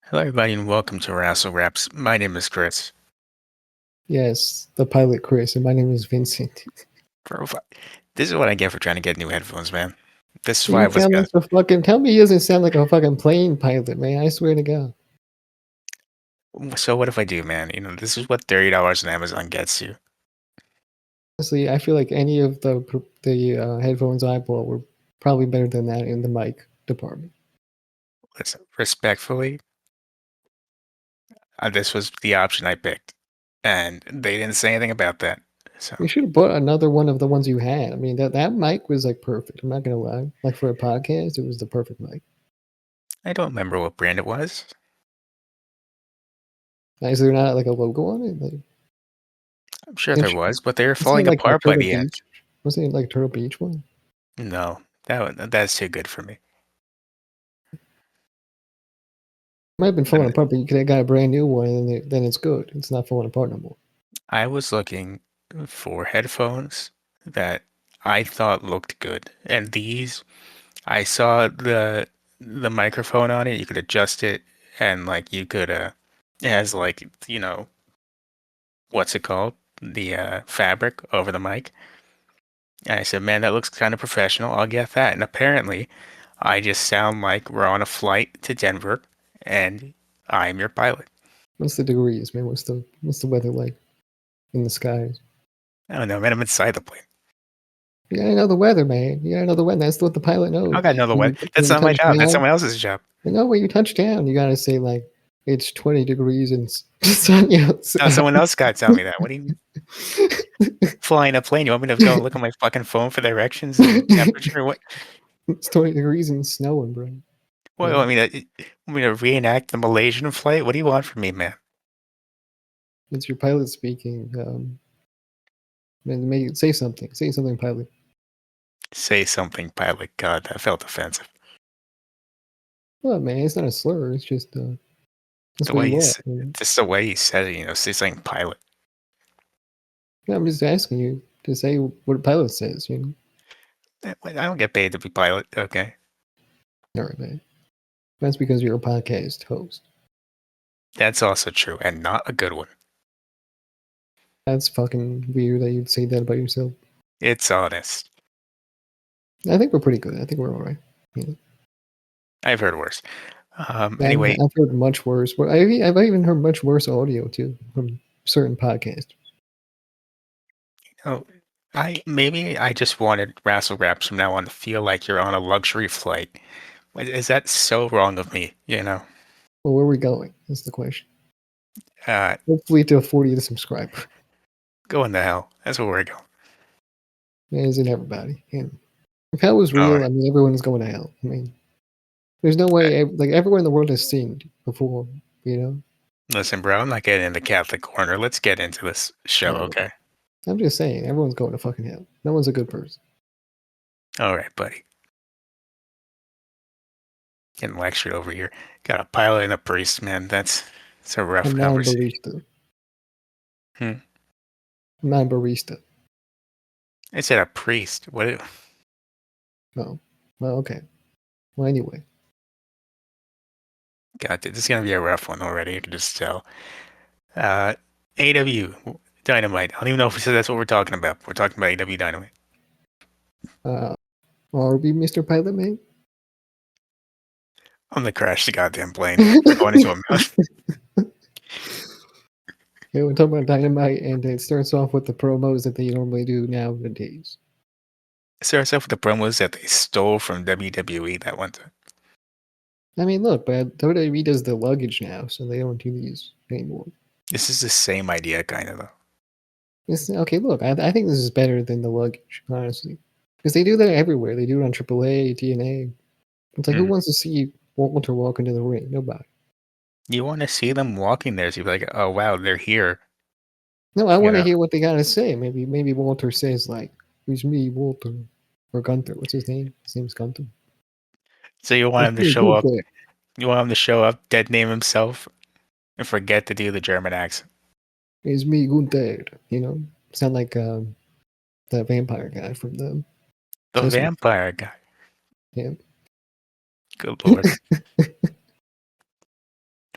Hello, everybody, and welcome to Wrassle Graps. My name is Chris. Yes, the pilot Chris, and my name is Vincent. Bro, this is what I get for trying to get new headphones, man. This is why I You was sound gonna. like a fucking. Tell me he doesn't sound like a fucking plane pilot, man. I swear to God. So what if I do, man? This is what $30 on Amazon gets you. Honestly, I feel like any of the headphones I bought were probably better than that in the mic department. Listen, respectfully, this was the option I picked, and they didn't say anything about that. So You should have bought another one of the ones you had. I mean, that mic was like perfect. I'm not gonna lie. Like for a podcast, it was the perfect mic. I don't remember what brand it was. Is there not like a logo on it? Like, I'm sure there was, but they were wasn't it falling like the apart by Turtle the end. Beach? Wasn't it like Turtle Beach one? No, that's too good for me. Might have been falling And apart, but you could have got a brand new one, and then it's good. It's not falling apart no more. I was looking for headphones that I thought looked good, and these I saw the microphone on it. You could adjust it, and like you could it has like what's it called, the fabric over the mic. And I said, man, that looks kind of professional. I'll get that. And apparently, I just sound like we're on a flight to Denver, and I'm your pilot. What's the degrees, man? What's the weather like in the skies? I don't know, man. I'm inside the plane. You gotta know the weather, man. You gotta know the weather. That's what the pilot I knows. got another one. That's When you not my touch job. That's down, someone else's job. you know when you touch down, you gotta say like it's 20 degrees and sunny No, outside. someone else got to tell me that. What do you mean? Flying a plane? You want me to go look at my fucking phone for directions and temperature? What? It's 20 degrees and snowing, bro. What? Yeah. Want me to reenact the Malaysian flight? What do you want from me, man? It's your pilot speaking. Man, say something. Say something, pilot. Say something, pilot. God, that felt offensive. Well, man, it's not a slur. It's just that's The what way you you, are. just the way you said it. Say something, pilot. Yeah, I'm just asking you to say what a pilot says. I don't get paid to be pilot. Okay, All right, man. That's because you're a podcast host. that's also true, and not a good one. That's fucking weird that you'd say that about yourself. It's honest. I think we're pretty good. I think we're all right. Yeah. I've heard worse. I've Anyway, heard much worse. I've even heard much worse audio too from certain podcasts. oh, I just wanted Wrassle Graps from now on to feel like you're on a luxury flight. Is that so wrong of me? Well, where are we going? That's the question. Uh, Hopefully to 40 to subscribe. Go in the hell. That's where we're going. Isn't everybody? And if hell was All real, right. I mean, everyone's going to hell. I mean, there's no way, like, everyone in the world has sinned before, you know? Listen, bro, I'm not getting in the Catholic corner. Let's get into this show, Uh, okay? I'm just saying, everyone's going to fucking hell. No one's a good person. All right, buddy. Getting lectured over here. Got a pilot and a priest, man. It's a rough I'm not a conversation. barista. Hmm. I'm not a barista. I said a priest. What? Oh, well, okay. Well, anyway. God, this is gonna be a rough one already. I can just tell. Uh, AW Dynamite. I don't even know if we said that's what we're talking about. We're talking about AW Dynamite. Uh, are we Mr. Pilot Man? I'm gonna crash the goddamn plane. We're going into a mouth. Yeah, we're talking about Dynamite, and it starts off with the promos that they normally do nowadays. Starts off with the promos that they stole from WWE that one time. I mean, look, but WWE does the luggage now, so they don't do these anymore. This is the same idea, kind of though. Okay, look, I think this is better than the luggage, honestly. Because they do that everywhere. They do it on AAA, TNA. It's like, who Mm. wants to see Walter walk into the ring? Nobody. You want to see them walking there, so you're like, oh wow, they're here. No, I You want to know. hear what they got to say. Maybe Walter says, like, it's me, Walter. Or Gunther. What's his name? His name's Gunther. So you want It's him to me, show up. Gunther. You want him to show up, dead name himself, and forget to do the German accent. It's me, Gunther. Sound like that vampire guy from the The Sesame. vampire guy. Yeah. Good lord.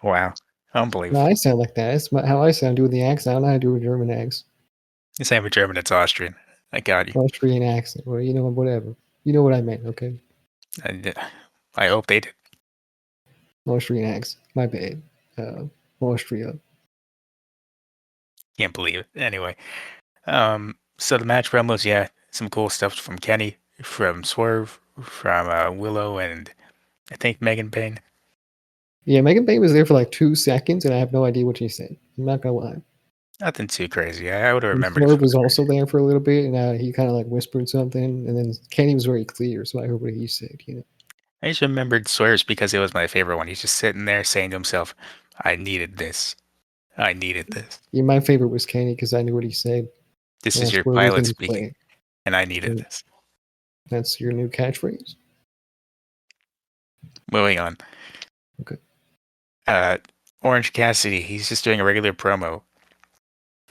Wow. No, Unbelievable. I sound like that. That's how I sound doing the accent. I don't know how to do a German accent, The same with German, it's Austrian. I got you. Austrian accent, or whatever. You know what I meant, okay? And I hope they did. Austrian accent. My bad. Austria. Can't believe it. Anyway, so the match promos, yeah, some cool stuff from Kenny, from Swerve, from Willow, and I think Megan Payne. Yeah, Megan Bay was there for like 2 seconds, and I have no idea what she said. I'm not gonna lie. Nothing too crazy. I would have And remembered if Swerve it was was crazy. also there for a little bit, and he kind of like whispered something, and then Kenny was very clear, so I heard what he said. I just remembered Swerve's because it was my favorite one. He's just sitting there saying to himself, I needed this. I needed this. Yeah, my favorite was Kenny because I knew what he said. This And is your Swerve was pilot in his speaking, play. and I needed And this. that's your new catchphrase. Moving on. Okay. Uh, Orange Cassidy, he's just doing a regular promo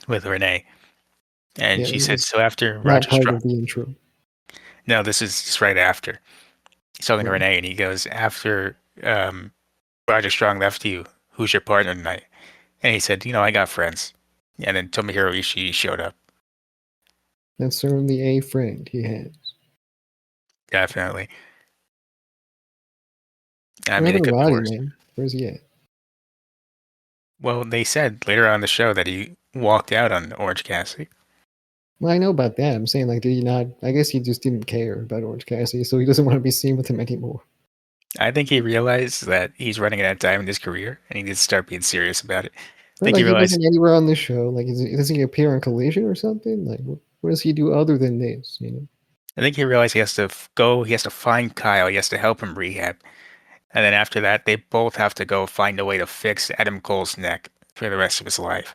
with Renee. And Yeah, she said, it's so after not Roger part Strong. of the intro. No, this is just right after. He's talking to Right. Renee, and he goes, after Roger Strong left you, who's your partner tonight? And he said, I got friends. And then Tomohiro Ishii showed up. That's certainly a friend he has. Definitely. I What mean, it happened to could be Roddy, worse. man? Where's he at? Well, they said later on in the show that he walked out on Orange Cassidy. Well, I know about that. I'm saying, like, did he not? I guess he just didn't care about Orange Cassidy, so he doesn't want to be seen with him anymore. I think he realized that he's running out of time in his career and he needs to start being serious about it. I Right? think he Like, he realized wasn't anywhere on this show. Like, does he appear on Collision or something? Like, what does he do other than this? I think he realized he has to go, he has to find Kyle, he has to help him rehab. And then after that, they both have to go find a way to fix Adam Cole's neck for the rest of his life.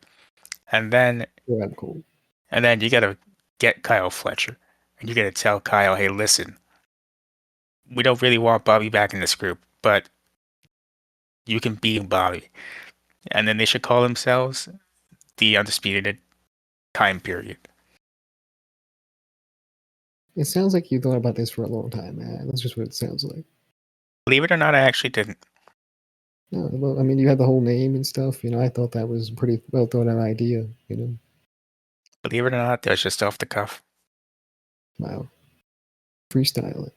And then Yeah, I'm cool. and then you gotta get Kyle Fletcher. And you gotta tell Kyle, hey, listen, we don't really want Bobby back in this group, but you can be Bobby. And then they should call themselves the Undisputed Time Period. It sounds like you thought about this for a long time, man. That's just what it sounds like. Believe it or not, I actually didn't. No, well, I mean, you had the whole name and stuff. I thought that was a pretty well thought out idea. Believe it or not, that was just off the cuff. Wow, freestyle it.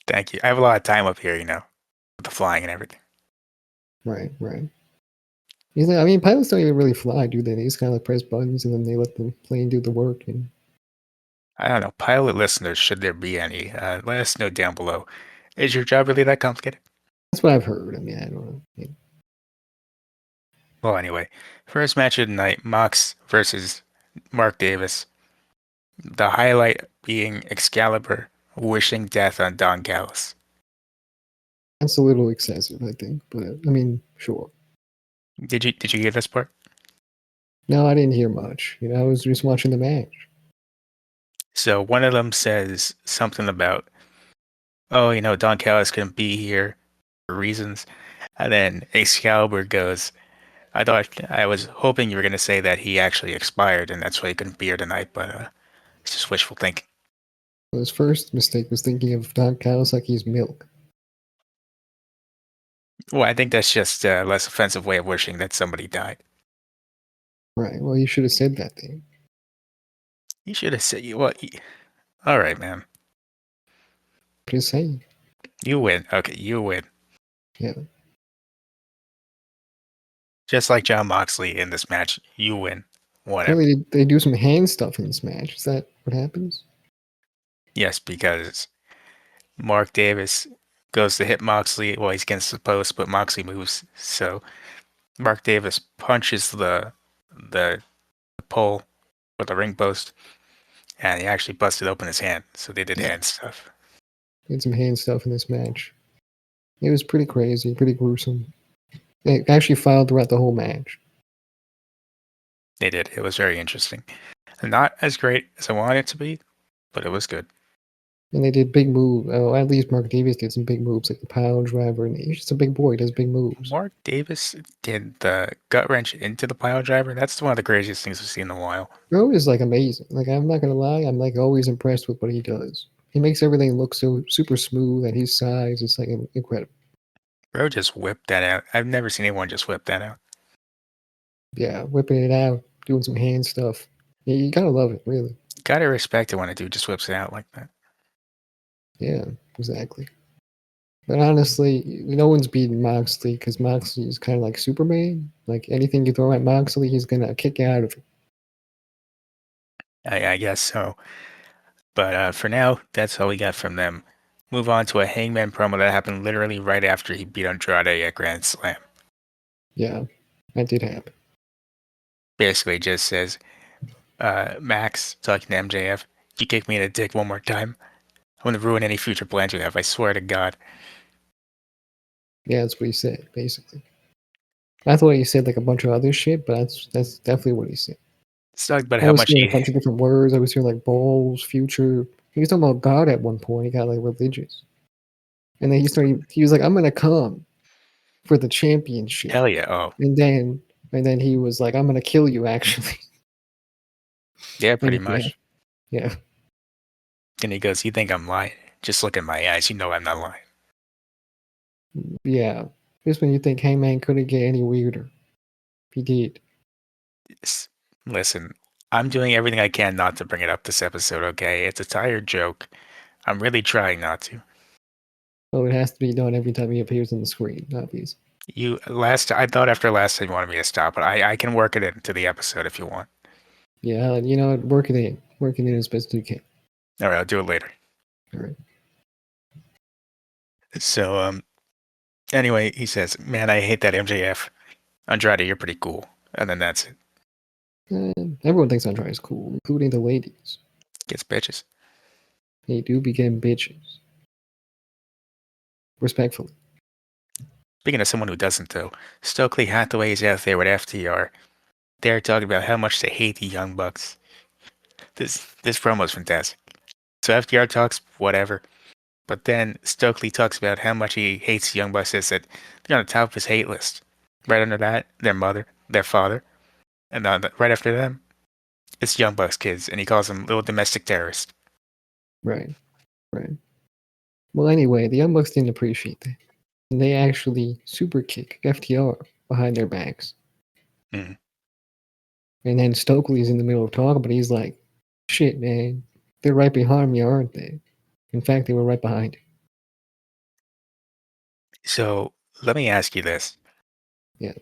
Thank you. I have a lot of time up here, with the flying and everything. Right, right. I mean, pilots don't even really fly, do they? They just kind of like press buttons and then they let the plane do the work. And I don't know. Pilot listeners, should there be any, let us know down below. Is your job really that complicated? that's what I've heard. I mean, I don't know. Well, anyway, first match of the night, Mox versus Mark Davis. The highlight being Excalibur wishing death on Don Callis. That's a little excessive, I think. But I mean, sure. Did you hear this part? No, I didn't hear much. I was just watching the match. So one of them says something about, oh, Don Callis couldn't be here for reasons. And then Excalibur goes, I was hoping you were going to say that he actually expired and that's why he couldn't be here tonight, but it's just wishful thinking. His first mistake was thinking of Don Callis like he's milk. Well, I think that's just a less offensive way of wishing that somebody died. Right. Well, you should have said that thing. You should have said, well, all right, man. Just saying. You win. Okay, you win. Yeah. Just like John Moxley in this match, you win. Whatever. Apparently, they do some hand stuff in this match. Is that what happens? Yes, because Mark Davis goes to hit Moxley. Well, he's against the post, but Moxley moves. So Mark Davis punches the pole or the ring post, and he actually busted open his hand. So they did Yeah. hand stuff. Did some hand stuff in this match. It was pretty crazy, pretty gruesome. It actually filed throughout the whole match. They did. It was very interesting. Not as great as I wanted it to be, but it was good. And they did big moves. Oh, at least Mark Davis did some big moves, like the pile driver. And he's just a big boy. He does big moves. Mark Davis did the gut wrench into the pile driver. That's one of the craziest things we've seen in a while. Bro is like amazing. Like, I'm not gonna lie, I'm like always impressed with what he does. He makes everything look so super smooth at his size. It's like incredible. Bro just whipped that out. I've never seen anyone just whip that out. Yeah, whipping it out, doing some hand stuff. Yeah, you gotta love it, really. Gotta respect it when a dude just whips it out like that. Yeah, exactly. But honestly, no one's beating Moxley because Moxley is kind of like Superman. Like anything you throw at Moxley, he's gonna kick you out of it. I guess so. But for now, that's all we got from them. Move on to a Hangman promo that happened literally right after he beat Andrade at Grand Slam. Yeah, that did happen. Basically, just says, Max talking to MJF, you kick me in the dick one more time, I'm gonna ruin any future plans you have. I swear to God. Yeah, that's what he said, basically. I thought he said like a bunch of other shit, but that's definitely what he said. It's talking about I how was much hearing a he bunch of different words. I was hearing like balls, future. He was talking about God at one point. He got like religious, and then he started. He was like, "I'm gonna come for the championship," hell yeah. Oh, and then he was like, "I'm gonna kill you." Actually, yeah, and pretty yeah, much. yeah, And he goes, you think I'm lying? Just look at my eyes. You know I'm not lying. yeah. Just when you think Hangman couldn't get any weirder, he did. Listen, I'm doing everything I can not to bring it up this episode, okay? It's a tired joke. I'm really trying not to. So it has to be done every time he appears on the screen, obviously. I thought after last time you wanted me to stop, but I can work it into the episode if you want. Yeah, you know, work it in. Work it in as best you can. All right, I'll do it later. All right. So, anyway, he says, man, I hate that MJF. Andrade, you're pretty cool. And then that's it. Everyone thinks Andrade is cool, including the ladies. Gets bitches. They do be getting bitches. Respectfully. Speaking of someone who doesn't, though, Stokely Hathaway is out there with FTR. They're talking about how much they hate the Young Bucks. This promo is fantastic. So FTR talks, whatever. But then Stokely talks about how much he hates the Young Bucks. Says that they're on the top of his hate list. Right under that, their mother, their father, and right after them, it's Young Bucks kids, and he calls them little domestic terrorists. Right. Right. Well, anyway, the Young Bucks didn't appreciate that. And they actually super kick FTR behind their backs. Mm. And then Stokely's in the middle of talking, but he's like, shit, man. They're right behind me, aren't they? In fact, they were right behind him. So let me ask you this: Yeah.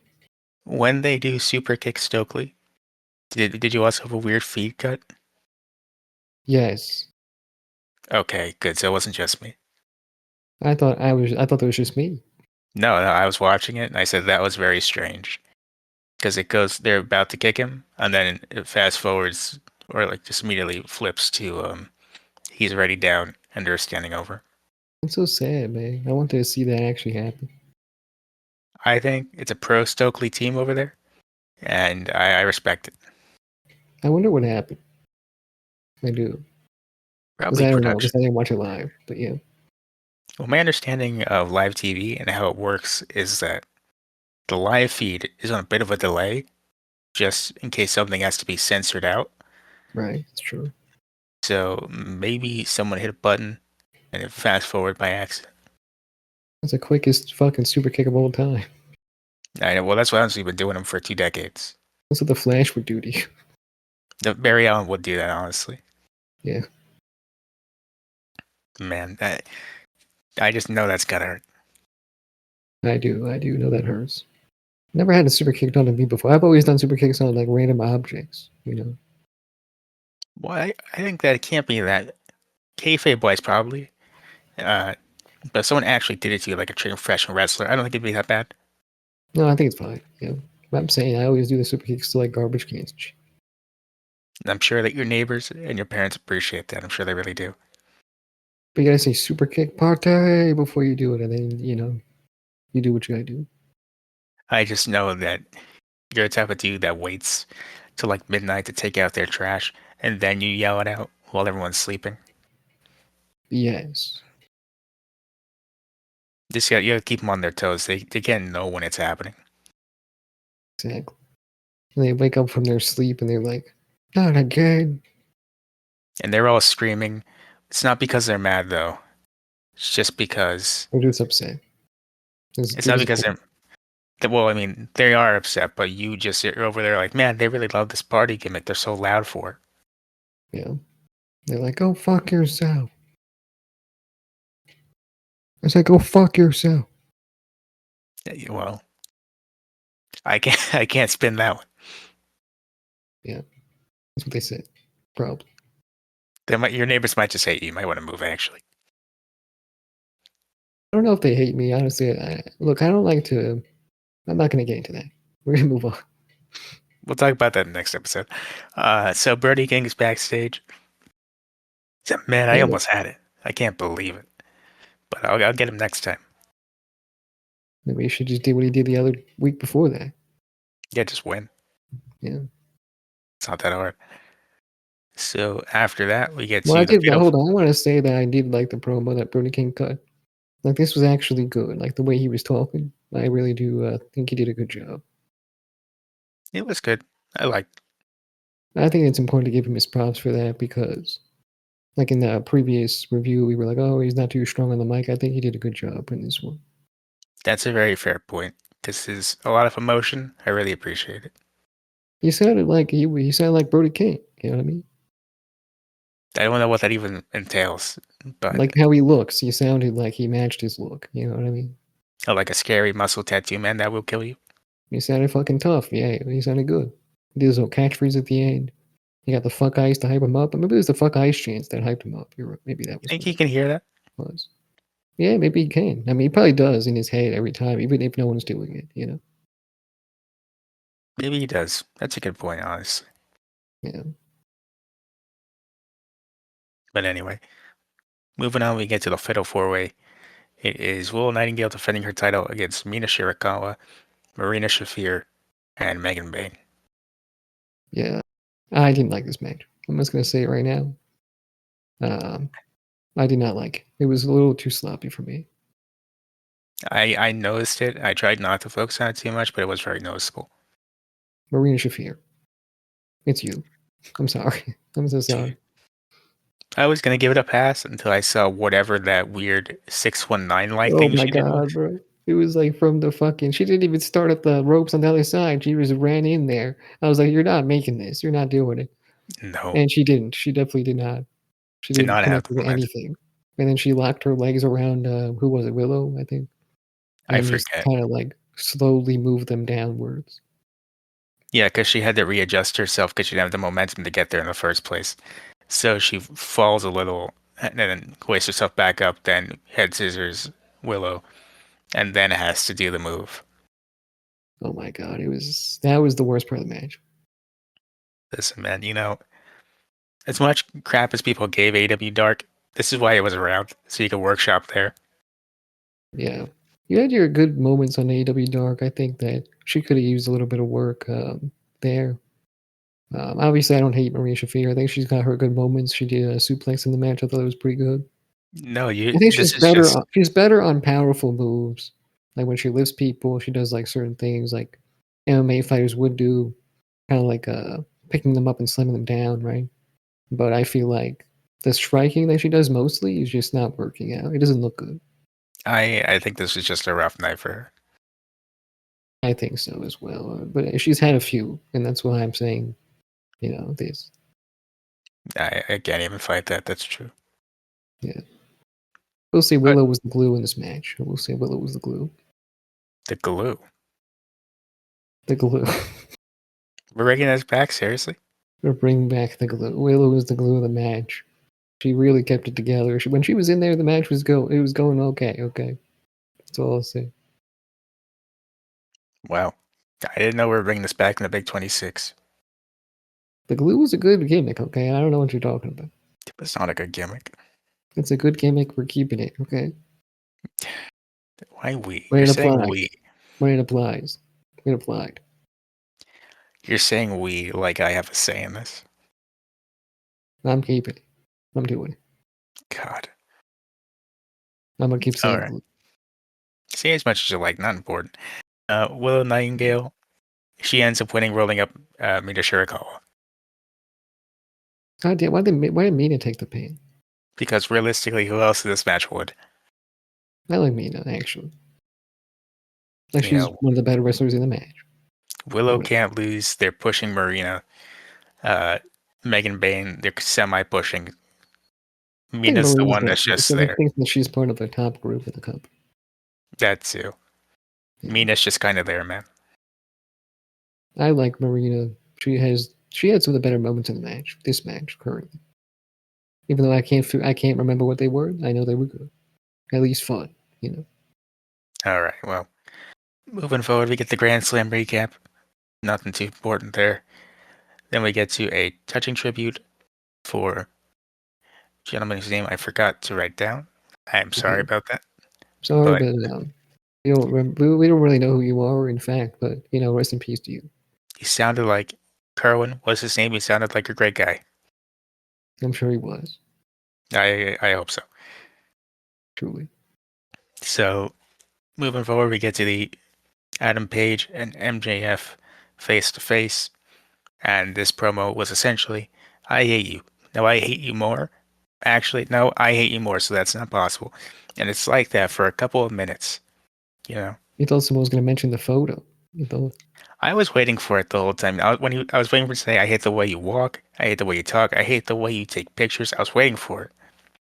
when they do super kick Stokely, did you also have a weird feed cut? Yes. Okay, good. So it wasn't just me. I thought it was just me. No, I was watching it, and I said that was very strange because it goes, they're about to kick him, and then it fast forwards or like just immediately flips to he's already down and they're standing over. It's so sad, man. I wanted to see that actually happen. I think it's a pro Stokely team over there, and I respect it. I wonder what happened. I do. Because Probably I don't know, because production. I didn't watch it live. But yeah. Well, my understanding of live TV and how it works is that the live feed is on a bit of a delay, just in case something has to be censored out. Right. It's true. So maybe someone hit a button and it fast forward by accident. It's the quickest fucking super kick of all time. I know, well, that's why I've been doing them for 2 decades. That's what the Flash would do to you. The Barry Allen would do that, honestly. Yeah. Man, I just know that's gotta hurt. I do. I do know that hurts. Never had a super kick done to me before. I've always done super kicks on like random objects, you know. Well, I think that it can't be that. Kayfabe wise, probably. Uh, but if someone actually did it to you, like a trained professional wrestler, I don't think it'd be that bad. No, I think it's fine. Yeah. But I'm saying I always do the super kicks to like garbage cans and shit. And I'm sure that your neighbors and your parents appreciate that. I'm sure they really do. But you gotta say super kick party before you do it, and then you do what you gotta do. I just know that you're the type of dude that waits till like midnight to take out their trash, and then you yell it out while everyone's sleeping. Yes. You gotta keep them on their toes. They can't know when it's happening. Exactly. And they wake up from their sleep and they're like, not again. And they're all screaming. It's not because they're mad though. It's just because They're just upset. It's It not is because cool. well, I mean, they are upset, but you're over there like, man, they really love this party gimmick. They're so loud for it. Yeah. They're like, go fuck yourself. I said, go fuck yourself. Well, I can't I can't spin that one. Yeah. That's what they said. Probably. Your neighbors might just hate you. You might want to move actually. I don't know if they hate me. Honestly, look, I don't like to. I'm not going to get into that. We're going to move on. We'll talk about that in the next episode. So Brody King is backstage. He said, man, I Yeah, almost had it. I can't believe it. But I'll get him next time. maybe he should just do what he did the other week before that. Yeah, just win. Yeah. It's not that hard. So after that, we get Well, I to the did. fatal. Hold on. I want to say that I did like the promo that Brody King cut. Like, this was actually good. Like, the way he was talking. I really do think he did a good job. It was good. I liked. I think it's important to give him his props for that because, like, in the previous review, we were like, oh, he's not too strong on the mic. I think he did a good job in this one. That's a very fair point. This is a lot of emotion. I really appreciate it. He sounded like he sounded like Brody King. You know what I mean? I don't know what that even entails, but Like how he looks. He sounded like he matched his look. You know what I mean? like a scary muscle tattoo man that will kill you. He sounded fucking tough. Yeah, he sounded good. He did his little catchphrase at the end. He got the fuck ice to hype him up. Maybe it was the fuck ice chants that hyped him up. You're right. Maybe that You was think what he it can hear that? was. Yeah, maybe he can. I mean, he probably does in his head every time, even if no one's doing it. You know? Maybe he does. That's a good point, honestly. Yeah. But anyway, moving on, we get to the Fatal 4-Way. It is Willow Nightingale defending her title against Mina Shirakawa, Marina Shafir, and Megan Bayne. Yeah. I didn't like this match. I'm just gonna say it right now. Um, I did not like it. It was a little too sloppy for me. I noticed it. I tried not to focus on it too much, but it was very noticeable. Marina Shafir, it's you. I'm sorry. I'm so sorry. I was gonna give it a pass until I saw whatever that weird 619 like Oh thing my she did god, was. bro. It was like from the fucking. She didn't even start at the ropes on the other side. She just ran in there. I was like, "You're not making this. You're not doing it." No, And she didn't. She definitely did not. She did didn't not have connect the with momentum. anything. And then she locked her legs around who was it, Willow, I think, I and just forget. kind of like slowly moved them downwards. Yeah, because she had to readjust herself because she didn't have the momentum to get there in the first place. So she falls a little and then hoists herself back up, then head scissors Willow, and then has to do the move. Oh my god, that was the worst part of the match. Listen, man, as much crap as people gave AW Dark, this is why it was around, so you could workshop there. Yeah. You had your good moments on AEW Dark. I think that she could have used a little bit of work there. Obviously, I don't hate Maria Shafir. I think she's got her good moments. She did a suplex in the match. I thought it was pretty good. No, I think this is just, she's better on powerful moves. Like when she lifts people, she does like certain things like MMA fighters would do, kind of like picking them up and slamming them down, right? But I feel like the striking that she does mostly is just not working out. It doesn't look good. I think this was just a rough night for her. I think so as well. But she's had a few, and that's why I'm saying, this. I can't even fight that. That's true. Yeah. We'll say But Willow was the glue in this match. We'll say Willow was the glue. the glue. The glue. We're bringing this back, seriously? Or bring back the glue. Willow was the glue of the match. She really kept it together. When she was in there, the match was it was going okay. Okay, that's all I'll say. Wow. I didn't know we were bringing this back in the Big 26. The glue was a good gimmick. Okay, I don't know what you're talking about. It's not a good gimmick. It's a good gimmick. We're keeping it. Okay, Why we? when You're it saying applies. we. When it applies. It applied. You're saying we like I have a say in this. I'm keeping it. I'm doing it. God. I'm gonna keep All saying right. glue. Say as much as you like, not important. Willow Nightingale, she ends up winning, rolling up Mina Shirakawa. God damn! Why did Mina take the pain? Because realistically, who else in this match would? I like Mina actually. Like You she's know, one of the better wrestlers in the match. Or Willow whatever. can't lose. They're pushing Marina. Uh, Megan Bain, they're semi-pushing. I think Mina's the Marina's one gonna that's push just because I there. think that she's part of the top group in the company. That too. Yeah. Mina's just kind of there, man. I like Marina. She had some of the better moments in the match. This match currently, even though I can't remember what they were. I know they were good. At least fun. You know. All right, well, moving forward, we get the Grand Slam recap. Nothing too important there. Then we get to a touching tribute for a gentleman whose name I forgot to write down. I'm sorry Okay. about that. Sorry, But but we don't really know who you are, in fact. But rest in peace to you. he sounded like Kerwin was his name. He sounded like a great guy. I'm sure he was I hope so. truly. So moving forward, we get to the Adam Page and MJF face to face, and this promo was essentially, "I hate you. No, I hate you more. Actually, no, I hate you more. So that's not possible." And it's like that for a couple of minutes. You know, You thought someone was going to mention the photo. You thought I was waiting for it the whole time. I was waiting for it to say, "I hate the way you walk. I hate the way you talk. I hate the way you take pictures." I was waiting for it.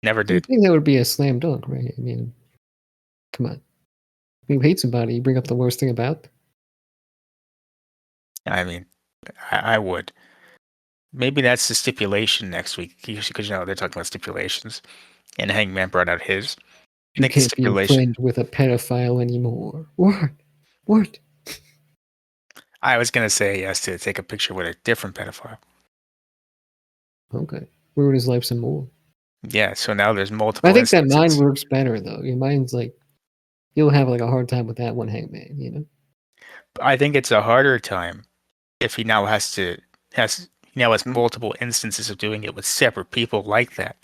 Never you did. think that would be a slam dunk, right? I mean, come on. When you hate somebody, you bring up the worst thing about them. I mean, I would. Maybe that's the stipulation next week because they're talking about stipulations, and Hangman brought out his. You Next can't be a stipulation. friend with a pedophile anymore. What? What? I was gonna say yes to take a picture with a different pedophile. Okay. Ruin his life some more. Yeah, so now there's I multiple think that mine instances. works better though. Your mind's like you'll have like a hard time with that one hangman. I think it's a harder time if he now has multiple instances of doing it with separate people like that,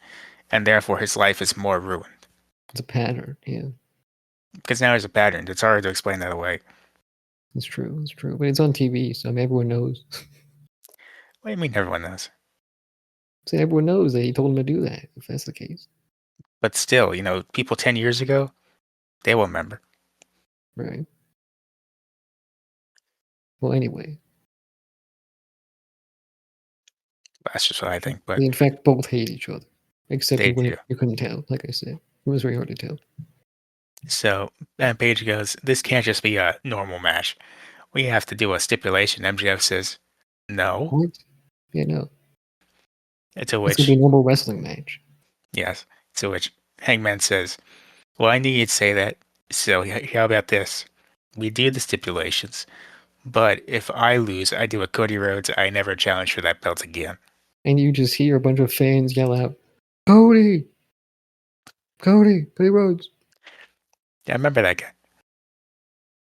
and therefore his life is more ruined. It's a pattern, yeah. Because now there's a pattern. It's hard to explain that away. It's true, it's true. But it's on TV, so I mean, everyone knows. What do you mean everyone knows? So everyone knows that he told him to do that, if that's the case. But still, people 10 years ago, they will remember. Right. Well anyway. That's just what I think. But They in fact both hate each other. Except they do. you couldn't tell, like I said. It was very hard to tell. So then Page goes, "This can't just be a normal match. We have to do a stipulation." MJF says, "No." What? Yeah, no. To It's gonna be a which, normal wrestling match. yes, to which Hangman says, "Well, I knew you'd say that. So how about this? We do the stipulations, but if I lose, I do a Cody Rhodes. I never challenge for that belt again." And you just hear a bunch of fans yell out, Cody! Cody Rhodes. Yeah, I remember that guy.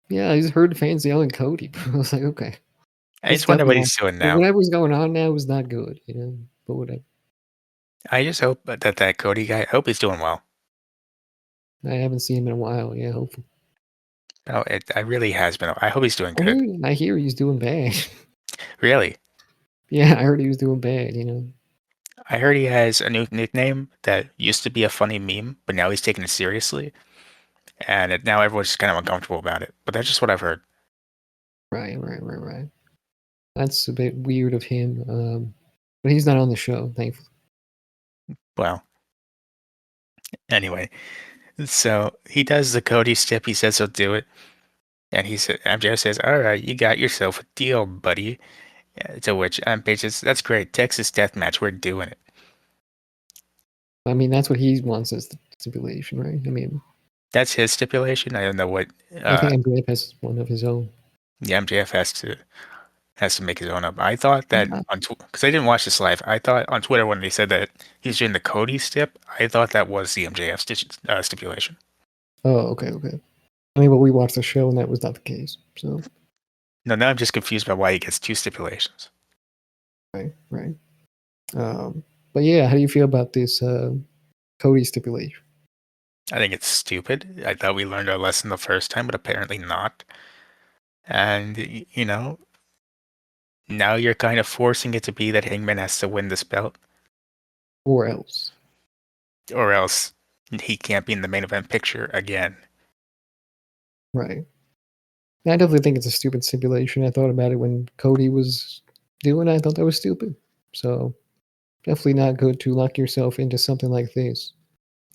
Yeah, I just heard fans yelling Cody. I was like, okay. I It's just wonder what definitely not he's doing now. whatever's going on now is not good. But whatever. I just hope that Cody guy, I hope he's doing well. I haven't seen him in a while. Yeah, hopefully. Oh, I really has been. I hope he's doing good. I hear he's doing bad. Really. Yeah, I heard he was doing bad. I heard he has a new nickname that used to be a funny meme, but now he's taking it seriously, and now everyone's just kind of uncomfortable about it. But that's just what I've heard. Right. That's a bit weird of him. But he's not on the show, thankfully. Well, anyway, so he does the Cody step. He says he'll do it, and MJF says, "All right, you got yourself a deal, buddy." To which Paige says, "That's great, Texas Death Match. We're doing it." I mean, that's what he wants as the stipulation, right? I mean, That's his stipulation. I don't know what I think MJF has one of his own. the MJF has to make his own up. I thought that Uh, because I didn't watch this live. I thought on Twitter when they said that he's doing the Cody step, I thought that was the MJF stipulation. Oh, okay. I mean, but we watched the show and that was not the case. So, No, now I'm just confused about why he gets two stipulations. right. But yeah, how do you feel about this Cody stipulation? I think it's stupid. I thought we learned our lesson the first time, but apparently not. And now you're kind of forcing it to be that Hangman has to win this belt, Or else? or else he can't be in the main event picture again. Right. I definitely think it's a stupid stipulation. I thought about it when Cody was doing it. I thought that was stupid. So definitely not good to lock yourself into something like this.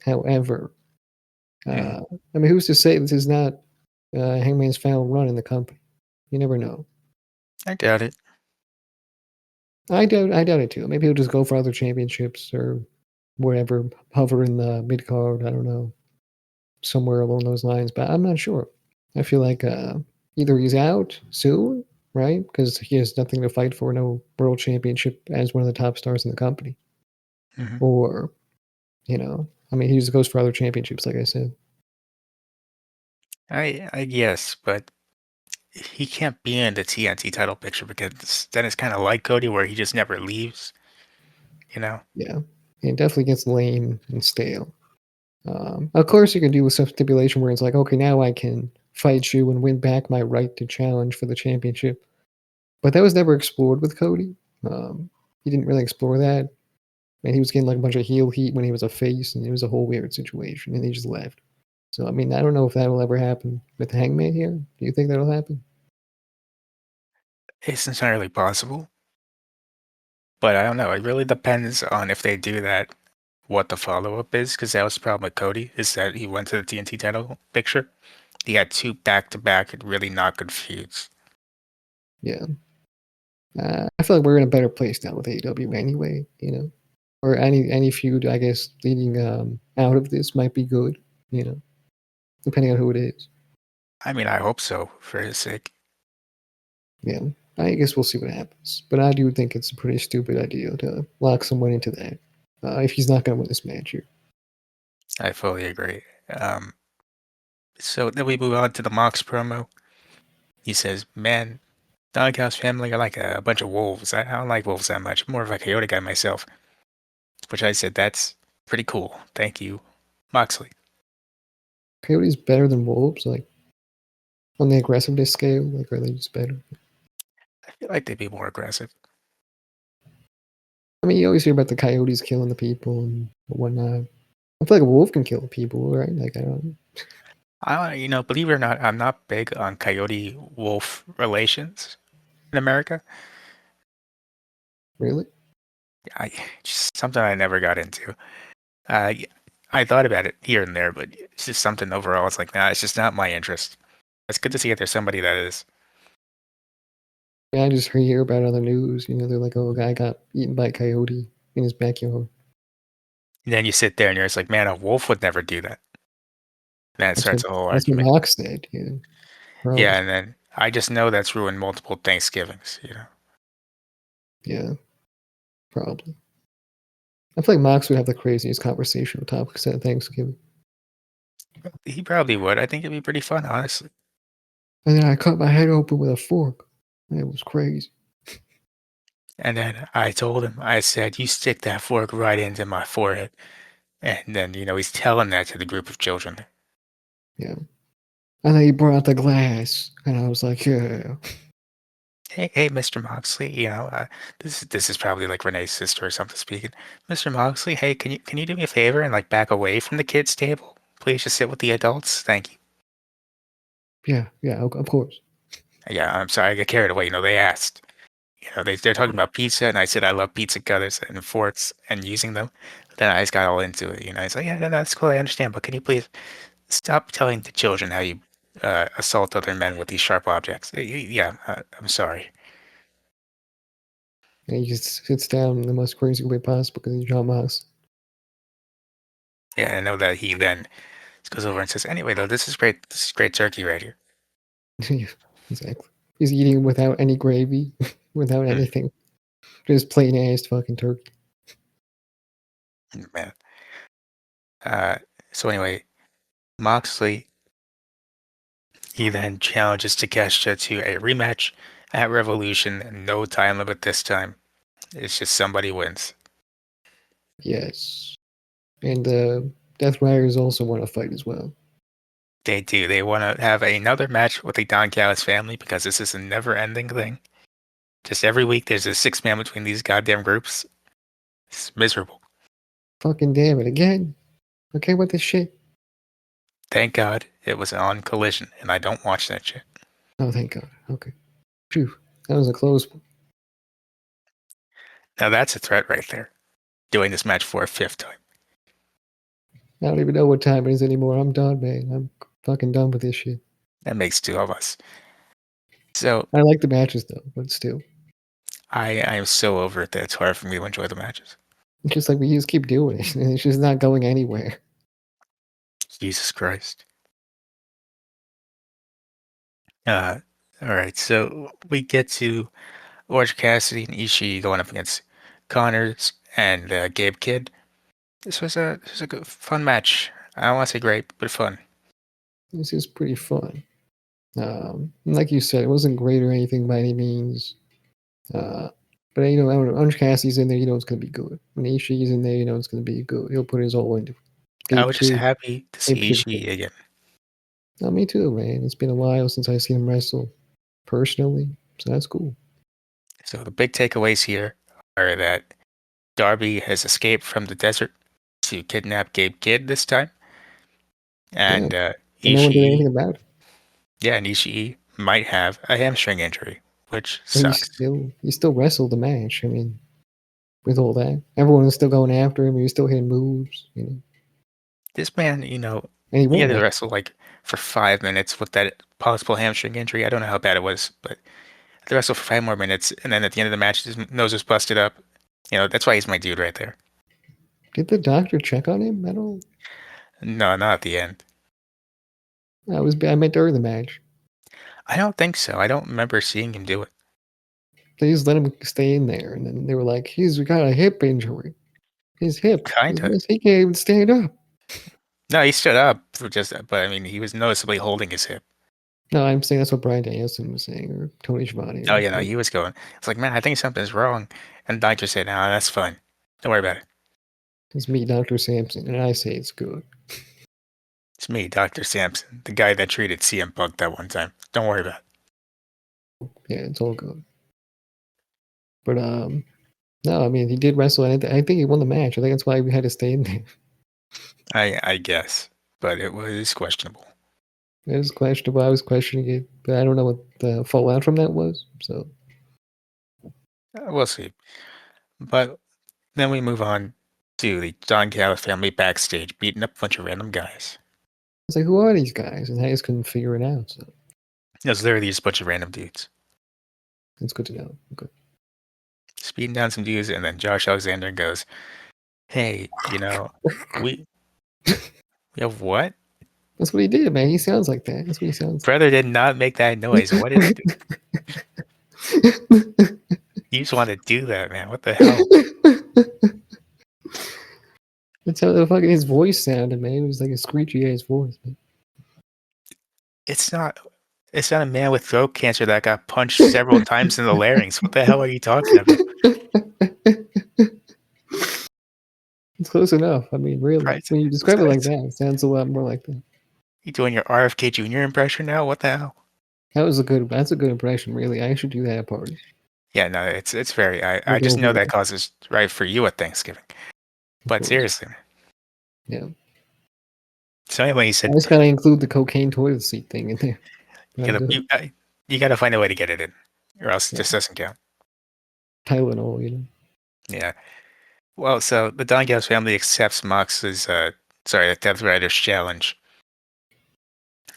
However, Hmm. uh, I mean, who's to say this is not Hangman's final run in the company? You never know. I doubt it. I doubt it too. Maybe he'll just go for other championships or whatever, hover in the mid card. I don't know, somewhere along those lines. But I'm not sure. I feel like either he's out soon, right? Because he has nothing to fight for, no world championship as one of the top stars in the company, Hmm. or I mean, he just goes for other championships, like I said. I guess, but he can't be in the TNT title picture because then it's kind of like Cody, where he just never leaves. You know. Yeah, it definitely gets lame and stale. Of course, you can do with some stipulation where it's like, okay, now I can fight you and win back my right to challenge for the championship. But that was never explored with Cody. He didn't really explore that, and he was getting like a bunch of heel heat when he was a face, and it was a whole weird situation, and he just left. So I mean, I don't know if that'll ever happen with Hangman here. Do you think that'll happen? It's entirely possible, but I don't know. It really depends on if they do that, what the follow-up is, because that was the problem with Cody, is that he went to the TNT title picture. He had two back-to-back and really not good feuds. Yeah, I feel like we're in a better place now with AEW anyway. Or any feud, I guess, leading out of this might be good. You know, depending on who it is. I mean, I hope so, for his sake. Yeah, I guess we'll see what happens. But I do think it's a pretty stupid idea to lock someone into that if he's not going to win this match here. I fully agree. So then we move on to the Mox promo. He says, "Man, Doghouse family are like a bunch of wolves. I don't like wolves that much. I'm more of a coyote guy myself." Which I said, "That's pretty cool. Thank you, Moxley." Coyotes better than wolves, like on the aggressiveness scale. Like, are they just better? I feel like they'd be more aggressive. I mean, you always hear about the coyotes killing the people and whatnot. I feel like a wolf can kill people, right? Like, I don't Believe it or not, I'm not big on coyote wolf relations in America. really. I just something I never got into. Uh, I thought about it here and there, but it's just something overall. It's like, nah, it's just not my interest. It's good to see that there's somebody that is. Yeah, I just hear about it on the news. They're like, oh, a guy got eaten by a coyote in his backyard. And then you sit there and you're just like, man, a wolf would never do that. And then it That's what starts a whole that's what argument. Mox said. Yeah, Yeah, probably. and then I just know that's ruined multiple Thanksgivings. Yeah, probably. I feel like Mox would have the craziest conversational topics at Thanksgiving. He probably would. I think it'd be pretty fun, honestly. And then I cut my head open with a fork. It was crazy. And then I told him, I said, you stick that fork right into my forehead. And then, he's telling that to the group of children. Yeah. And then he brought out the glass, and I was like, yeah. Hey, Mr. Moxley, this is probably like Renee's sister or something speaking. Mr. Moxley, hey, can you do me a favor and like back away from the kids' table? Please just sit with the adults. Thank you. Yeah, yeah, of course. Yeah, I'm sorry, I got carried away. They asked. They're talking about pizza, and I said I love pizza cutters and forks and using them. But then I just got all into it. It's like, yeah, no, that's cool, I understand, but can you please stop telling the children how you assault other men with these sharp objects? Yeah, I'm sorry. And he just sits down in the most crazy way possible because he's John Mox. Yeah, I know that he then goes over and says, anyway, though, this is great. This is great turkey right here. Yeah, exactly. He's eating without any gravy, without Mm, anything. Just plain ass fucking turkey. man. Uh, so anyway, Moxley, he then challenges Takeshita to a rematch at Revolution. No time limit this time. It's just somebody wins. Yes. And Death Riders also want to fight as well. They do. They want to have another match with the Don Callis family because this is a never-ending thing. Just every week, there's a six-man between these goddamn groups. It's miserable. Fucking damn it again. Okay, what this shit? Thank God it was on Collision, and I don't watch that shit. Oh, thank God. Okay. Phew. That was a close one. Now that's a threat right there. Doing this match for a fifth time. I don't even know what time it is anymore. I'm done, man. I'm fucking done with this shit. That makes two of us. So I like the matches though, but still. I am so over it that it's hard for me to enjoy the matches. It's just like we just keep doing it. And it's just not going anywhere. Jesus Christ. Uh, all right, so we get to Orange Cassidy and Ishii going up against Connors and Gabe Kidd. This was a good, fun match. I don't want to say great, but fun. This is pretty fun. Like you said, it wasn't great or anything by any means. But you know, when Orange Cassidy's in there, you know it's gonna be good. When Ishii's in there, you know it's gonna be good. He'll put his all into it. I Gabe was just Kidd, happy to Gabe see Kidd. Ishii again. Oh, me too, man. It's been a while since I've seen him wrestle personally, so that's cool. So the big takeaways here are that Darby has escaped from the desert to kidnap Gabe Kidd this time, Yeah, and and no one did Ishii, anything about it. yeah, and Ishii might have a hamstring injury, which But sucks. he still wrestled the match. I mean, with all that, everyone was still going after him. He was still hitting moves, you know, This man, and he he had won to that. wrestle like for 5 minutes with that possible hamstring injury. I don't know how bad it was, but had to wrestle for 5 more minutes, and then at the end of the match, his nose was busted up. That's why he's my dude right there. Did the doctor check on him at all? No, not at the end. I meant during the match. I don't think so. I don't remember seeing him do it. They just let him stay in there, and then they were like, "He's got a hip injury. His hip. Kinda. He can't even stand up." No, he stood up for but I mean, he was noticeably holding his hip. No, I'm saying that's what Brian Danielson was saying, or Tony Schiavone, Oh, or yeah, no, he was going. It's like, man, I think something's wrong. And the doctor said, no, that's fine. Don't worry about it. it's me, Dr. Sampson, and I say it's good. It's me, Dr. Sampson, the guy that treated CM Punk that one time. Don't worry about it. Yeah, it's all good. But no, I mean he did wrestle, and I think he won the match. I think that's why we had to stay in there. I guess. But it was questionable. It was questionable. I was questioning it, but I don't know what the fallout from that was. So We'll see. But then we move on to the Don Callis family backstage beating up a bunch of random guys. it's like, who are these guys? And I just couldn't figure it out. So It was literally just a bunch of random dudes. it's good to know. Okay. Just beating down some dudes, and then Josh Alexander goes, hey, we, we have what? That's what he did, man. He sounds like that. That's what he sounds Brother did not make that noise. What did I do? like. You just want to do that, man. What the hell? That's how the fucking his voice sounded, man. It was like a screechy ass voice, man. It's not. It's not a man with throat cancer that got punched several times in the larynx. What the hell are you talking about? It's close enough. I mean, really. Right? When you describe it like that, it sounds a lot more like that. You doing your RFK Jr. impression now? What the hell? That's a good impression, really. I should do that at parties. Yeah, no, it's very. I Like just over know that there, causes right for you at Thanksgiving. of But course. seriously, man. Yeah. So anyway, he I said, just gotta include the cocaine toilet seat thing in there. But you I'm gotta good. you, you gotta find a way to get it in, or else it Yeah. just doesn't count. Tylenol, you know. Yeah. Well, so the Don Gallows family accepts Mox's the Death Rider's challenge.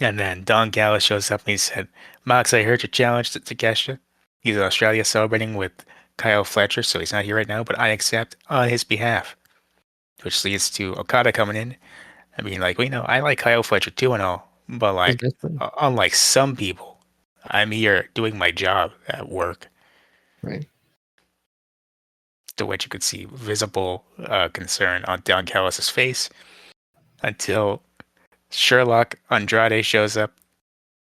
And then Don Gallows shows up and he said, Mox, I heard your challenge to Takeshita. He's in Australia celebrating with Kyle Fletcher, so he's not here right now, but I accept on his behalf. Which leads to Okada coming in. I mean, like, I like Kyle Fletcher too and all, but His like, best friend. unlike some people, I'm here doing my job at work, Right. to which you could see visible concern on Don Callis' face until Sherlock Andrade shows up.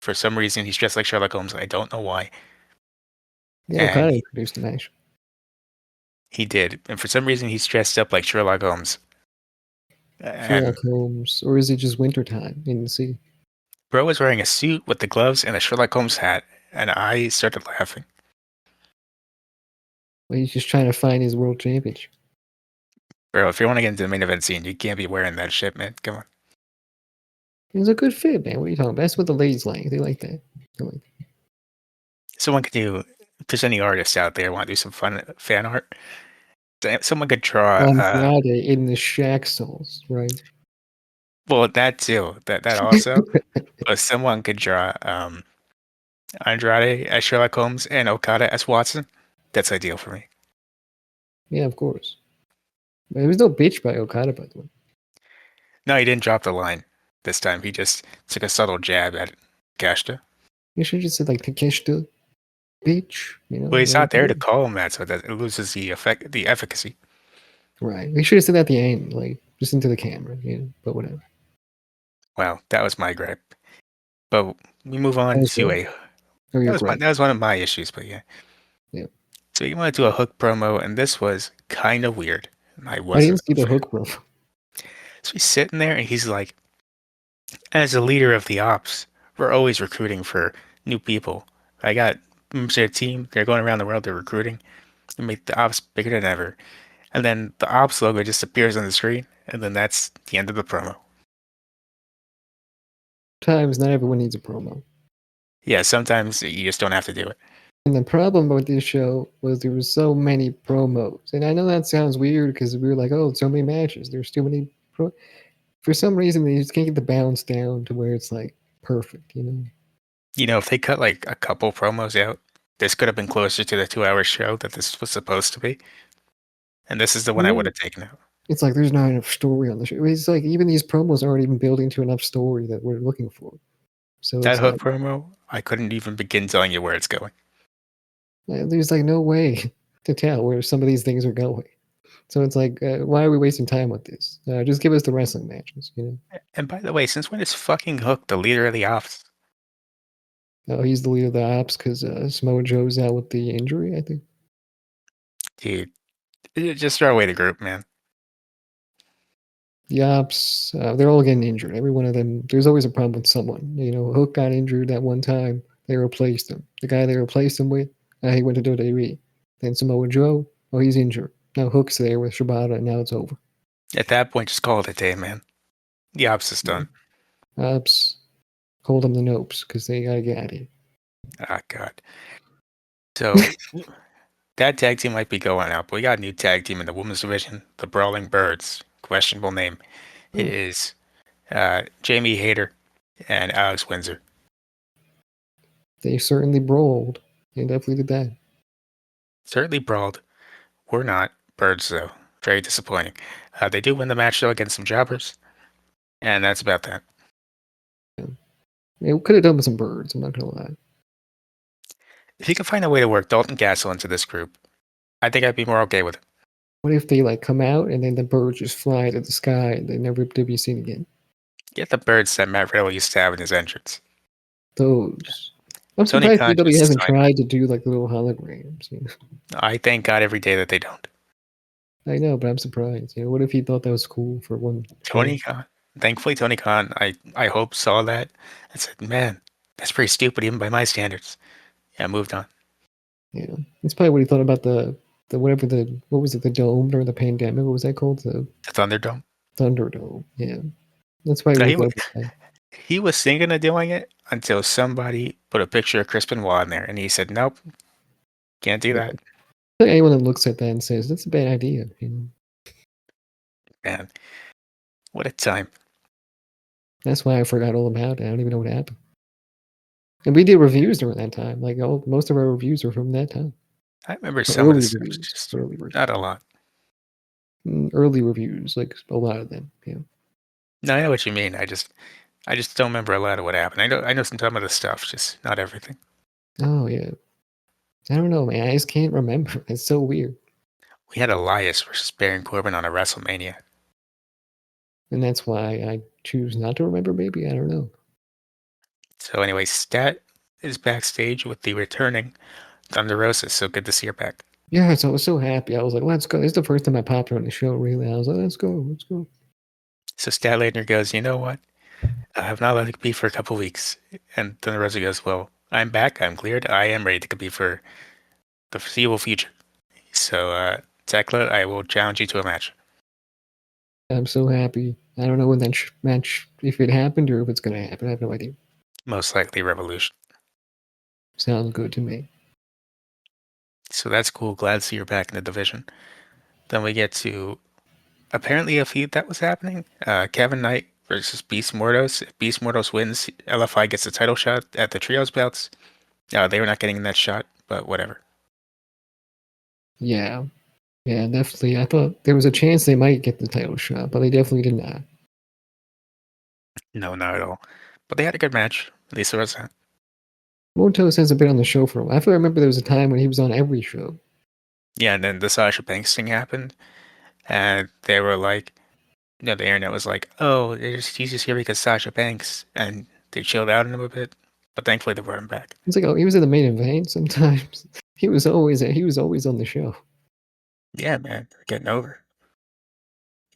For some reason, he's dressed like Sherlock Holmes. I don't know why. Yeah, And Okada he, introduced the match. he did. And for some reason, he's dressed up like Sherlock Holmes. And Sherlock Holmes. Or is it just wintertime in the sea? bro was wearing a suit with the gloves and a Sherlock Holmes hat. And I started laughing. Well, he's just trying to find his world championship. Bro, if you want to get into the main event scene, you can't be wearing that shit, man. Come on. It's a good fit, man. What are you talking about? That's what the ladies like. They like that. They like that. someone could do. If there's any artists out there want to do some fun fan art, someone could draw. On Friday in the Shack Souls, right? Well, that too. That also. But someone could draw Andrade as Sherlock Holmes and Okada as Watson. That's ideal for me. Yeah, of course. There was no bitch by Okada, by the way. No, he didn't drop the line this time. He just took a subtle jab at Kashta. You should have just said like Takeshita, bitch. You know, Well, he's that not would be there to good. call him that, so that it loses the efficacy. Right. We should have said that at the end, like just into the camera. You know, but whatever. Well, that was my gripe. But we move That on was to your, a or your gripe. that was one of my issues. But yeah, Yeah. so you want to do a hook promo, and this was kind of weird. I I wasn't didn't see a the fan. hook, bro. So he's sitting there, and he's like, as a leader of the ops, we're always recruiting for new people. I got members of their team. They're going around the world. They're recruiting to make the ops bigger than ever. And then the ops logo just appears on the screen, and then that's the end of the promo. Times not everyone needs a promo. Yeah, sometimes you just don't have to do it. And the problem with this show was there was so many promos. And I know that sounds weird because we were like, oh, so many matches. There's too many for some reason they just can't get the balance down to where it's like perfect, you know. You know, if they cut like a couple promos out, this could have been closer to the 2 hour show that this was supposed to be. And this is the one I would Yeah. have taken out. It's like there's not enough story on the show. It's like even these promos aren't even building to enough story that we're looking for. So That it's hook like promo, I couldn't even begin telling you where it's going. there's like no way to tell where some of these things are going. So it's like, why are we wasting time with this? Just give us the wrestling matches, you know. And by the way, since when is fucking Hook the leader of the ops? Oh, he's the leader of the ops because Samoa Joe's out with the injury, I think. Dude, just throw away the group, man. The ops, they're all getting injured. Every one of them, there's always a problem with someone. You know, Hook got injured that one time. They replaced him. The guy they replaced him with, he went to WWE. Then Samoa Joe, oh, he's injured. Now Hook's there with Shibata, and now it's over. At that point, just call it a day, man. The ops is Yeah. done. Ops, hold them the nopes because they gotta get out of here. Ah, God. So that tag team might be going out, but we got a new tag team in the women's division, the Brawling Birds. Questionable name. It Oh, is Jamie Hayter and Alex Windsor. they certainly brawled. They definitely did that. Certainly brawled. We're not. Birds, though. Very disappointing. They do win the match, though, against some jobbers. And that's about that. It could have done with some birds. I'm not gonna lie. If you can find a way to work Dalton Castle into this group, I think I'd be more okay with it. What if they like come out and then the birds just fly to the sky and they never to be seen again? Get the birds that Matt Riddle used to have in his entrance. Those. I'm Tony surprised Khan AEW just hasn't signed. tried to do like little holograms. You know? I thank God every day that they don't. I know, but I'm surprised. You know, what if he thought that was cool for one show? Tony Khan, thankfully, Tony Khan, I hope saw that and said, "Man, that's pretty stupid even by my standards." Yeah, moved on. Yeah, it's probably what he thought about the whatever what was it, the dome during the pandemic? What was that called? The The Thunderdome. Thunderdome. Yeah, that's probably No, what he thought about that. he was thinking of doing it until somebody put a picture of Chris Benoit in there, and he said, "Nope, can't do Yeah. that." I think anyone that looks at that and says that's a bad idea, you know, Man, what a time! that's why I forgot all about it. I don't even know what happened. And we did reviews during that time. Like most of our reviews are from that time. I remember Or some of the early stuff, reviews. just Early not a reviews. lot. Early reviews, like a lot of them. Yeah. No, I know what you mean. I just don't remember a lot of what happened. I know some of the stuff, just not everything. Oh yeah. I don't know, man. I just can't remember. It's so weird. We had Elias versus Baron Corbin on a WrestleMania. And that's why I choose not to remember, maybe. I don't know. So anyway, Stat is backstage with the returning Thunder Rosa. So good to see her back. Yeah, so I was so happy. I was like, let's go. This is the first time I popped her on the show, really. I was like, let's go, let's go. So Statlander goes, you know what? I have not let it compete for a couple weeks. And Thunder Rosa goes, well, I'm back. I'm cleared. I am ready to compete for the foreseeable future. So, Tekla, I will challenge you to a match. I'm so happy. I don't know when that match, if it happened or if it's going to happen. I have no idea. Most likely Revolution. Sounds good to me. So that's cool. Glad to see you're back in the division. Then we get to apparently a feud that was happening. Kevin Knight versus Beast Mordos. If Beast Mordos wins, LFI gets the title shot at the trios belts. They were not getting that shot, but whatever. Yeah, yeah, definitely. I thought there was a chance they might get the title shot, but they definitely did not. No, not at all. But they had a good match. At least there was that. Mortos hasn't been on the show for a while. I feel I remember there was a time when he was on every show. Yeah, and then the Sasha Banks thing happened, and they were like, the internet was like, "Oh, he's just here because Sasha Banks," and they chilled out on him a bit. But thankfully, they brought him back. It's like, oh, he was in the main event sometimes. He was always on the show. Yeah, man, they're getting over.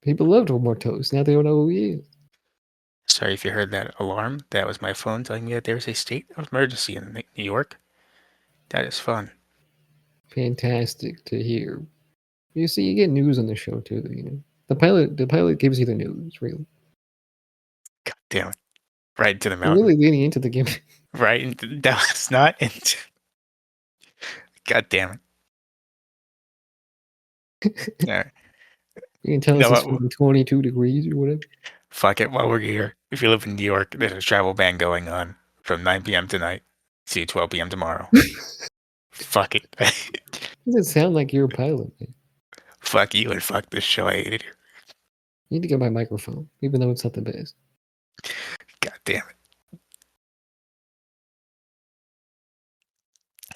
People loved Mortos. Now they don't know who he is. Sorry if you heard that alarm. That was my phone telling me that there was a state of emergency in New York. That is fun. Fantastic to hear. You see, you get news on the show too. The pilot gives you the news. Really, God damn it! Right into the they're mountain. really leaning into the gimmick. Right into that was not into. God damn it! All right. You can tell You know us it's what? from 22 degrees or whatever. Fuck it. While we're here, if you live in New York, there's a travel ban going on from 9 p.m. tonight to 12 p.m. tomorrow. Fuck it. Does it sound like you're a pilot, man? Fuck you and fuck this show. I hate it here. You need to get my microphone, even though it's not the best. God damn it.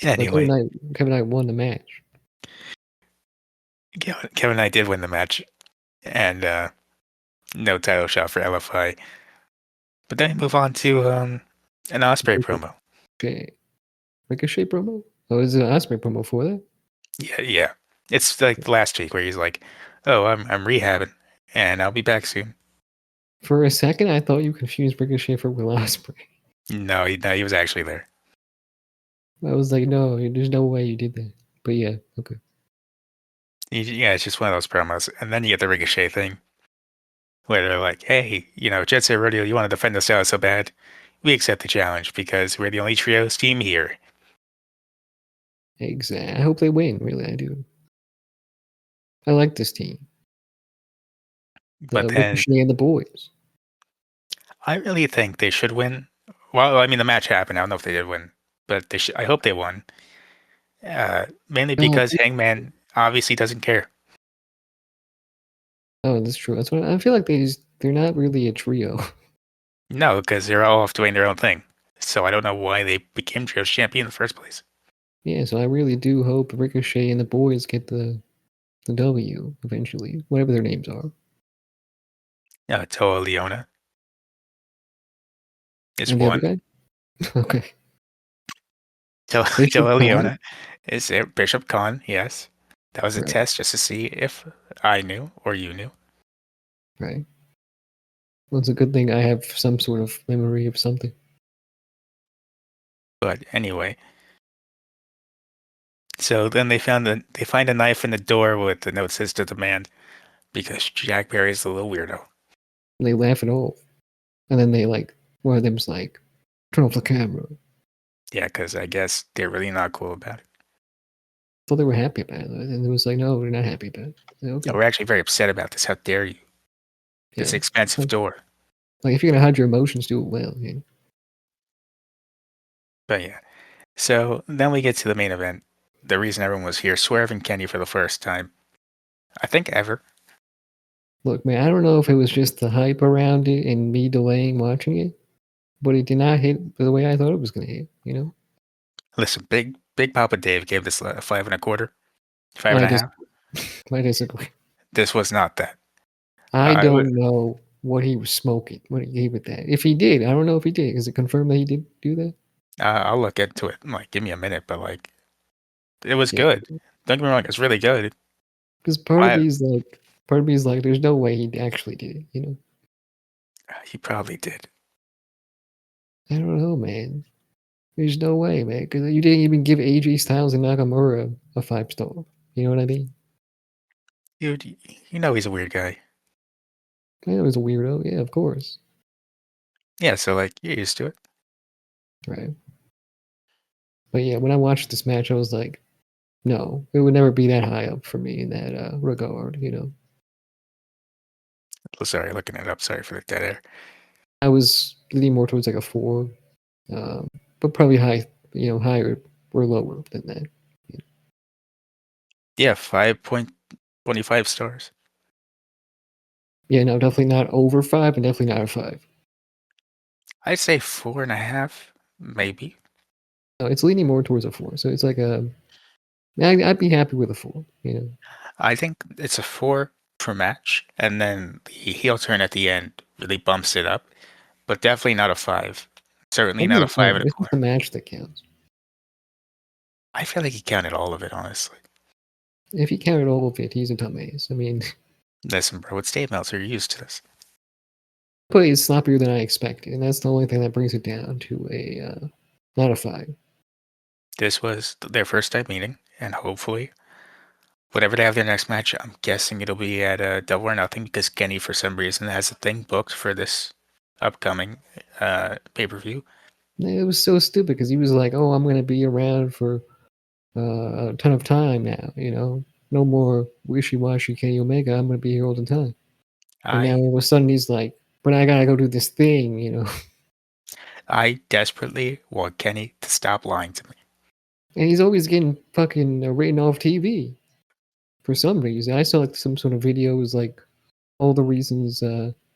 But Anyway, Kevin Knight won the match. Kevin and I did win the match, and no title shot for LFI. But then we move on to an Osprey promo. Ricochet, Ricochet promo? Oh, is it an Osprey promo for that? Yeah, yeah. It's like last week where he's like, "Oh, I'm rehabbing, and I'll be back soon." For a second, I thought you confused Ricochet for Will Ospreay. No, he was actually there. I was like, no, there's no way you did that. But yeah, okay. Yeah, it's just one of those promos, and then you get the Ricochet thing where they're like, "Hey, Jet Set Radio, you want to defend us out so bad? We accept the challenge because we're the only trios team here." Exactly. I hope they win. Really, I do. I like this team. But The then Ricochet and the boys. I really think they should win. Well, I mean, the match happened. I don't know if they did win, but they should. I hope they won. Mainly Oh, because Hangman obviously doesn't care. oh, that's true. That's what I feel like. They're not really a trio. No, because they're all off doing their own thing. So I don't know why they became trios champion in the first place. Yeah, so I really do hope Ricochet and the boys get the W eventually, whatever their names are. Toa Leona is And the other one. guy? Okay. Toa, Bishop Toa Khan? Leona is it. Bishop Khan, yes. That was a Right, test just to see if I knew or you knew. right. Well, it's a good thing I have some sort of memory of something. But anyway, so then they find a knife in the door with the note says to demand because Jack Barry's a little weirdo. And they laugh it off. And then one of them's like, turn off the camera. Yeah, because I guess they're really not cool about it. Thought they were happy about it. And it was like, no, we're not happy about it. Like, No, okay. we're actually very upset about this. How dare you? This Yeah. expensive Like, door. like if you're going to hide your emotions, do it well. You know? But yeah. So then we get to the main event. The reason everyone was here, Swerve and Kenny for the first time, I think ever. Look, man, I don't know if it was just the hype around it and me delaying watching it, but it did not hit the way I thought it was going to hit, you know? Listen, Big Papa Dave gave this a 5.25, five and I a half. disagree. I disagree. This was not that. I Would, don't know what he was smoking when he gave it that. If he did, I don't know if he did. Is it confirmed that he did do that? I'll look into it. Like, give me a minute, but like, it was Yeah. good. Don't get me wrong, it's really good. Because I part of me is like, there's no way he actually did it, you know? He probably did. I don't know, man. There's no way, man. Because you didn't even give AJ Styles and Nakamura a 5-star. You know what I mean? Dude, he's a weird guy. I know he's a weirdo. Yeah, of course. Yeah, so like, you're used to it. Right. But yeah, when I watched this match, I was like, No, it would never be that high up for me in that regard. Sorry, looking it up. Sorry for the dead air. I was leaning more towards like a 4, um, but probably higher or lower than that. Yeah, 5.25 stars. Yeah, no, definitely not over 5, and definitely not a 5. I'd say 4.5, maybe. No, it's leaning more towards a 4. So it's like I'd be happy with a 4. I think it's a 4 per match, and then the heel turn at the end really bumps it up, but definitely not a 5. Certainly What not does a it five count? and a It's just the quarter. match that counts. I feel like he counted all of it, honestly. If he counted all of it, he's a dumbass. I mean, Listen, bro, it's Dave Meltzer. You're used to this. but it's sloppier than I expected, and that's the only thing that brings it down to a not a 5. This was their first time meeting, and hopefully, whatever they have their next match, I'm guessing it'll be at Double or Nothing because Kenny, for some reason, has a thing booked for this upcoming pay-per-view. It was so stupid because he was like, "Oh, I'm going to be around for a ton of time now. No more wishy-washy Kenny Omega. I'm going to be here all the time." And now I all of a sudden he's like, "But I gotta go do this thing." I desperately want Kenny to stop lying to me. And he's always getting fucking written off TV for some reason. I saw like some sort of video. It was like all the reasons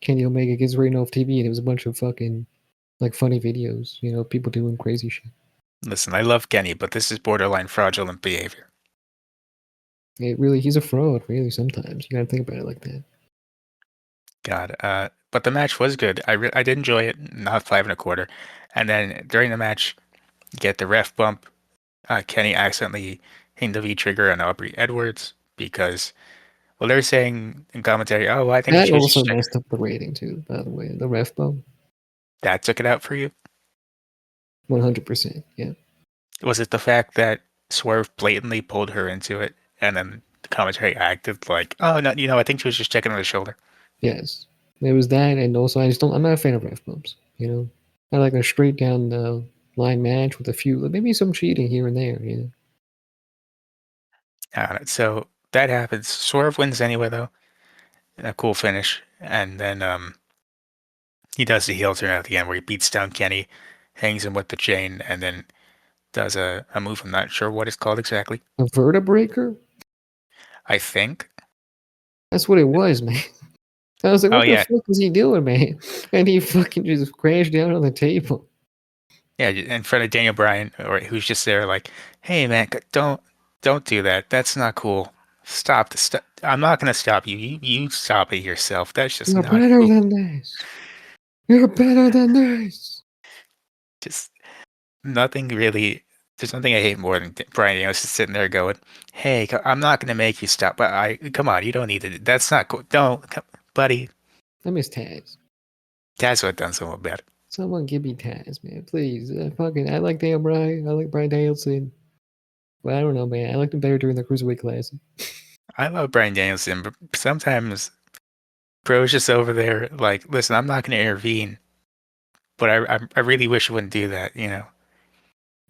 Kenny Omega gets written off TV, and it was a bunch of fucking like funny videos. People doing crazy shit. Listen, I love Kenny, but this is borderline fraudulent behavior. He's a fraud. Really, sometimes you gotta think about it like that. God, but the match was good. I did enjoy it. Not 5.25, and then during the match, you get the ref bump. Kenny accidentally hitting the V trigger on Aubrey Edwards because, well, they're saying in commentary, oh, well, I think That she was just also checking. messed up the rating too. By the way, the ref bump, That took it out for you. 100%. Yeah. Was it the fact that Swerve blatantly pulled her into it, and then the commentary acted like, oh, no, I think she was just checking on the shoulder. Yes. There was that, and also I just don't. I'm not a fan of ref bumps. I like a straight down the line match with a few, maybe some cheating here and there. So that happens. Swerve wins anyway, though. A cool finish, and then he does the heel turn at the end where he beats down Kenny, hangs him with the chain, and then does a move. I'm not sure what it's called exactly. A vertebreaker? I think. That's what it was, man. I was like, Oh what the yeah, fuck is he doing, man? And he fucking just crashed down on the table. yeah, in front of Daniel Bryan, or who's just there like, hey man, don't do that. That's not cool. Stop the stuff. I'm not gonna stop you. You stop it yourself. That's just You're not better cool. than this. You're better than this. Just nothing really. There's nothing I hate more than Bryan Danielson just sitting there going, "Hey, I'm not gonna make you stop, but come on, you don't need to. That's not cool. Don't, buddy." I miss Taz. That's what done so bad. Someone give me Taz, man, please. I like Daniel Bryan. I like Bryan Danielson. But I don't know, man. I liked him better during the Cruiserweight Classic. I love Bryan Danielson, but sometimes bro's just over there like, listen, I'm not gonna intervene, but I really wish I wouldn't do that.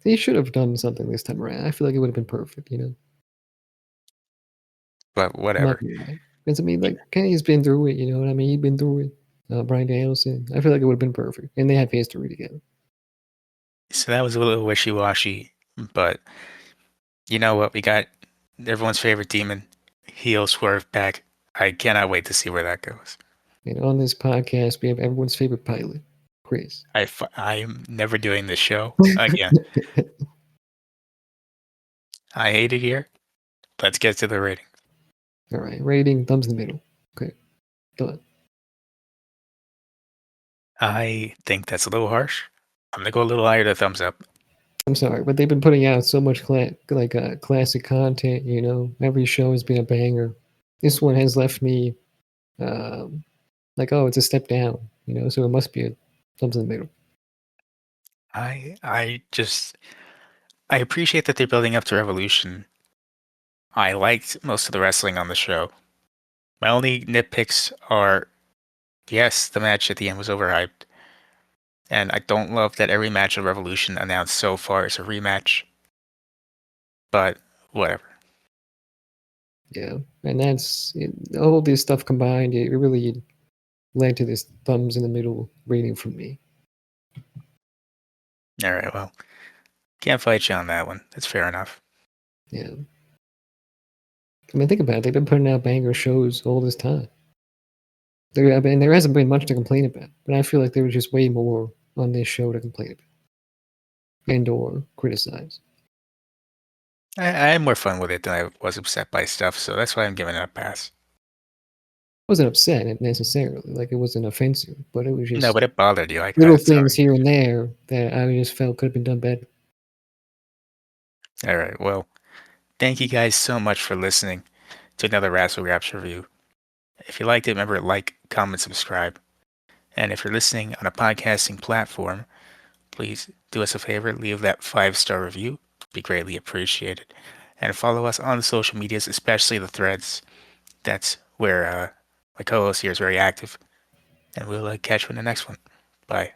They should have done something this time around. I feel like it would have been perfect. But I'm not whatever. gonna lie. Because I mean, like Kenny's been through it. You know what I mean? He'd been through it. Bryan Danielson. I feel like it would have been perfect, and they have history together. So that was a little wishy-washy, but you know what? We got everyone's favorite demon, heel Swerve back. I cannot wait to see where that goes. And on this podcast, we have everyone's favorite pilot, Chris. I am never doing this show again. I hate it here. Let's get to the rating. All right, rating thumbs in the middle. Okay, done. I think that's a little harsh. I'm gonna go a little higher to thumbs up. I'm sorry, but they've been putting out so much classic content. Every show has been a banger. This one has left me um, like, oh, it's a step down. So it must be a thumbs in the middle. I appreciate that they're building up to Revolution. I liked most of the wrestling on the show. My only nitpicks are, yes, the match at the end was overhyped, and I don't love that every match of Revolution announced so far is a rematch. But whatever. Yeah, and all this stuff combined. It really led to this thumbs in the middle rating from me. All right, well, can't fight you on that one. That's fair enough. Yeah, I mean, think about it. They've been putting out banger shows all this time. There hasn't been much to complain about, but I feel like there was just way more on this show to complain about and or criticize. I had more fun with it than I was upset by stuff, so that's why I'm giving it a pass. I wasn't upset necessarily, like it wasn't offensive, but it was No, just but it bothered you. I little got it. things Sorry. here and there that I just felt could have been done better. All right, well, thank you guys so much for listening to another Wrassle Graps review. If you liked it, remember to like, comment, subscribe. And if you're listening on a podcasting platform, please do us a favor, leave that 5-star review. It'd be greatly appreciated. And follow us on the social medias, especially the threads. That's where my co-host here is very active. And we'll catch you in the next one. Bye.